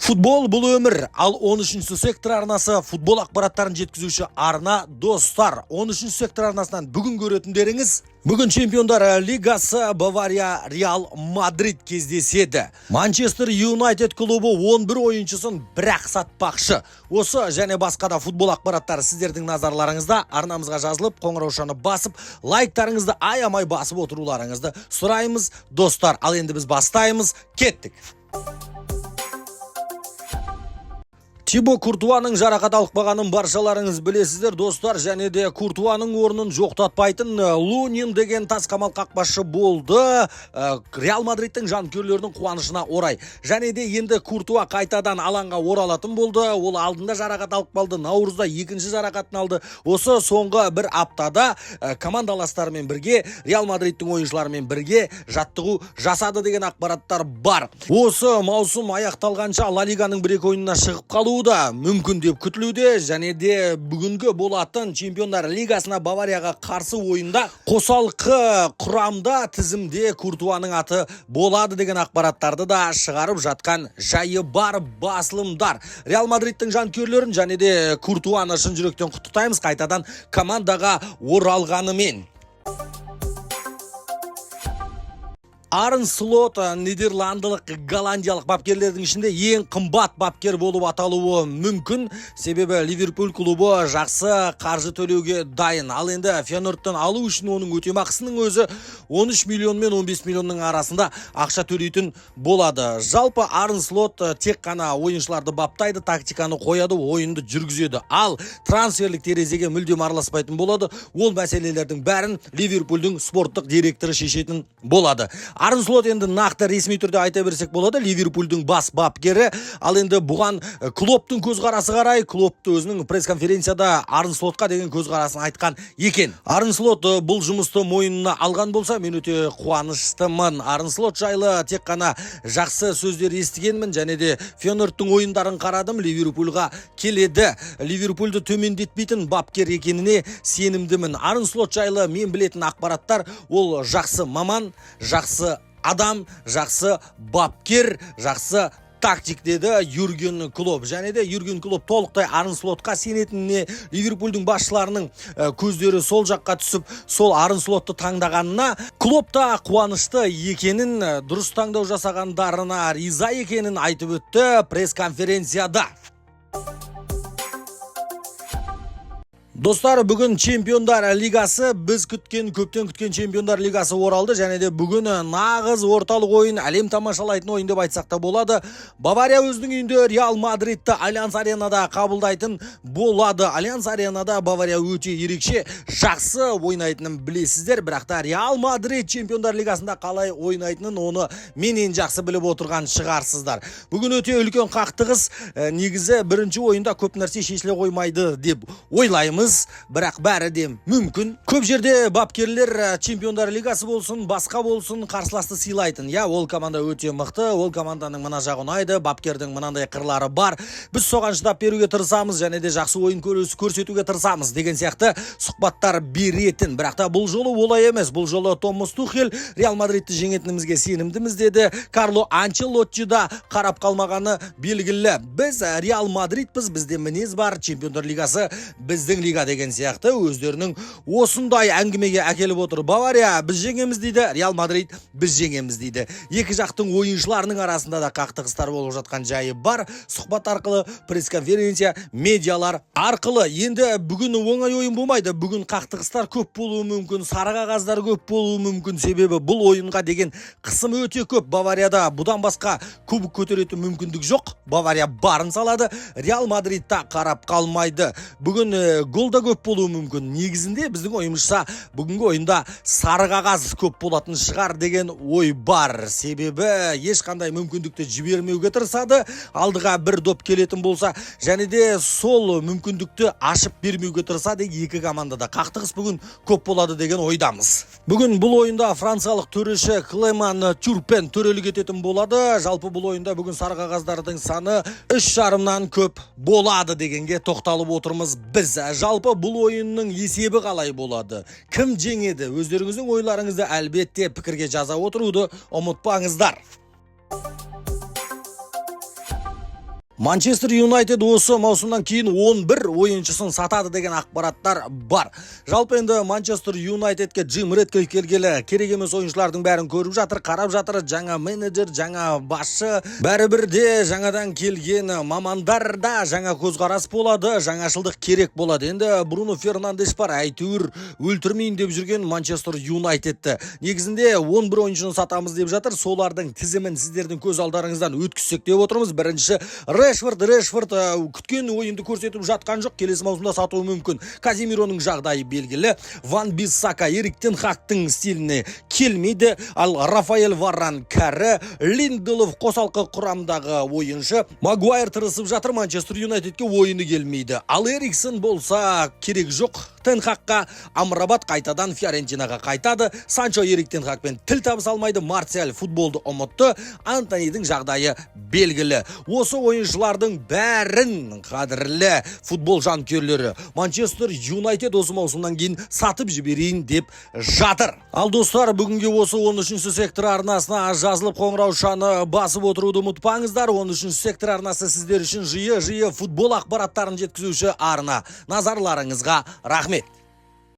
Футбол бұл өмір. Ал 13-ші сектор арнасы футбол ақпараттарын жеткізуші арна достар. 13-ші сектор арнасынан бүгін көретіндеріңіз бүгін Чемпиондар Лигасы Бавария Реал Мадрид кездеседі. Манчестер Юнайтед клубы 11 ойыншысын бірақ сатпақшы. Осы және басқа да футбол ақпараттары сіздердің назарларыңызда. Арнамызға жазылып, қоңыраушаны басып, лайктарыңызды аямай басып отыруларыңызды сұраймыз достар. Ал енді біз бастаймыз, кеттік. Тибо Куртуаның жарақат алып қалғанын баршаларыңыз білесіздер достар, және де Куртуаның орнын жоқтатпайтын Лунин деген тасқамал қақпашы болды. Реал Мадридтің жанкүйерлерінің қуанышына орай. Және де енді Куртуа қайтадан алаңға оралатын болды. Ол алдында жарақат алып қалды, наурызда екінші жарақатын алды. Осы соңғы бір аптада командаластарымен бірге, Реал Мадридтің ойыншыларымен бірге жаттығу жасады деген ақпараттар бар. Осы маусым аяқталғанша Ла Лиганың бір-екі ойынына шығып қалу да мүмкін деп күтілуде, және де бүгінгі болатын Чемпиондар Лигасына Баварияға қарсы ойында қосалқы құрамда тізімде Куртуаның аты болады деген ақпараттарды да шығарып жатқан жайы бар басылымдар. Реал Мадридтің жанкүйерлерін және де Куртуаны шын жүректен құттықтаймыз қайтадан командаға оралғанымен. Арн Слот нидерландылық голландиялық бапкерлердің ішінде ең қымбат бапкер болып аталуы мүмкін. Себебі Ливерпуль клубы жақсы қаржы төлеуге дайын. Ал енді Фейнордтан алу үшін оның өтемақысының өзі 13 миллион мен 15 миллионның арасында ақша төлейтін болады. Жалпы Арн Слот тек қана ойыншыларды баптайды, тактиканы қояды, ойынды жүргізеді. Ал трансферлік терезеге мүлдем араласпайтын болады. Ол мәселелердің бәрін Ливерпульдің спорттық директоры шешетін болады. Арн Слот енді нақты ресми түрде айта берсек болады, Ливерпульдің бас бапкері. Ал енді бұған Клоптың көзқарасы қарай, Клопты өзінің пресс-конференцияда Арн Слотқа деген көзқарасын айтқан екен. Арн Слот бұл жұмысты мойнына алған болса, мен өте қуаныштымын. Арн Слот жайлы тек қана жақсы сөздер естігенмін, және де Фейнордтың ойындарын қарадым, Ливерпульға келеді. Ливерпульді төмендетпейтін бапкер екеніне сенімдімін. Арн Слот жайлы мен білетін ақпараттар, ол жақсы маман, жақсы адам, жақсы бапкер, жақсы тактик деді Юрген Клоп. Және де Юрген Клоп толықтай Арн Слотқа сенетініне, Ливерпульдің басшыларының көздері сол жаққа түсіп, сол Арн Слотты таңдағанына Клоп та қуанышты екенін, дұрыс таңдау жасағандарына риза екенін айтып өтті пресс-конференцияда. Достар, бүгін Чемпиондар Лигасы, біз көптен күткен Чемпиондар Лигасы оралды, және де бүгін нағыз орталық ойын, әлем тамашалайтын ойын деп айтсақ та болады. Бавария өзінің үйінде Реал Мадридті Альянс Аренада қабылдайтын болады. Альянс Аренада Бавария өте ерекше, жақсы ойнайтынын білесіздер, бірақ та Реал Мадрид Чемпиондар Лигасында қалай ойнайтынын оны менен жақсы біліп отырған шығарсыздар. Бүгін өте үлкен қақтығыс, негізі бірінші ойында көп нәрсе шешіле қоймайды деп ойлаймыз. Бірақ бәрі де мүмкін. Көп жерде бапкерлер Чемпиондар Лигасы болсын, басқа болсын, қарсыласты сыйлайтын. Ол команда өте мықты, ол команданың мына жағы ұнайды, бапкердің мынандай қырлары бар. Біз соған шыдап беруге тырысамыз, және де жақсы ойын көрсетуге тырысамыз деген сияқты сұхбаттар беретін. Бірақ та бұл жолы олай емес. Бұл жолы Томас Тухель Реал Мадридті жеңетінімізге сенімдіміз деді. Карло Анчелотти да қарап қалмағаны белгілі. Біз Реал Мадридпіз, бізде мінез бар, Чемпиондар Лигасы біздің лига деген сияқты өздерінің осындай әңгімеге әкеліп отыр. Бавария біз жеңеміз дейді, Реал Мадрид біз жеңеміз дейді. Екі жақтың ойыншыларының арасында да қақтығыстар болып жатқан жайы бар. Сұхбат арқылы, пресс-конференция, медиалар арқылы. Енді бүгін оңай ойын болмайды. Бүгін қақтығыстар көп болуы мүмкін, сары қағаздар көп болуы мүмкін. Себебі бұл ойынға деген қысым өте көп. Баварияда бұдан басқа кубок көтеретін мүмкіндік жоқ. Бавария барын салады, Реал Мадридта қарап қалмайды. Бүгін гол да көп болуы мүмкін. Негізінде біздің ойымызша бүгінгі ойында сары қағаз көп болатын шығар деген ой бар. Себебі ешқандай мүмкіндікті жібермеуге тырысады. Алдыға бір доп келетін болса, және де сол мүмкіндікті ашып бермеуге тырысады. Екі командада қақтығыс бүгін көп болады деген ойдамыз. Бүгін бұл ойында франциялық төреші Клеман Тюрпен төрелік ететін болады. Жалпы бұл ойында бүгін сары қағаздардың саны 3,5-нан көп болады дегенге тоқталып отырмыз біз. Жалпы бұл ойынның есебі қалай болады? Кім жеңеді? Өздеріңіздің ойларыңызды әлбетте пікірге жаза отыруды ұмытпаңыздар. Манчестер Юнайтед осы маусымдан кейін 11 ойыншысын сатады деген ақпараттар бар. Жалпы енді Манчестер Юнайтедке Джим Рэдклифф келгелі керек емес ойыншылардың бәрін көріп жатыр, қарап жатыр. Жаңа менеджер, жаңа басшы, бәрібір де жаңадан келген мамандарда жаңа көзқарас болады, жаңашылдық керек болады. Енді Бруно Фернандеш бар, әйтеуір өлтірмейін деп жүрген Манчестер Юнайтедті. Негізінде 11 ойыншыны сатамыз деп жатыр. Солардың тізімін сіздердің көз алдарыңыздан өткізсек деп отырмыз. Бірінші Решфорд күткен ойынды көрсетіп жатқан жоқ, келесі маусымда сатуы мүмкін. Казимироның жағдайы белгілі. Ван Биссака Эрик тен Хагтың стиліне келмейді. Ал Рафаэль Варан кәрі, Линделов қосалқы құрамдағы ойыншы. Магуайр тырысып жатыр, Манчестер Юнайтедке ойыны келмейді. Ал Эриксон болса керек жоқ. Тен Хагқа Амрабат қайтадан Фиорентинаға қайтады. Санчо Эрик тен Хагпен тіл табыса алмайды. Марсиаль футболды ұмытты. Антонидің жағдайы белгілі. Осы ойыншылардың бәрін қадірлі футбол жанкүйерлері Манчестер Юнайтед осы маусымнан кейін сатып жіберейін деп жатыр. Ал достар, бүгінге осы 13-ші сектор арнасына жазылып қоңыраушаны басып отыруды ұмытпаңыздар. 13-ші сектор арнасы сіздер үшін жиі футбол ақпараттарын жеткізуші арна. Назарларыңызға рахмет.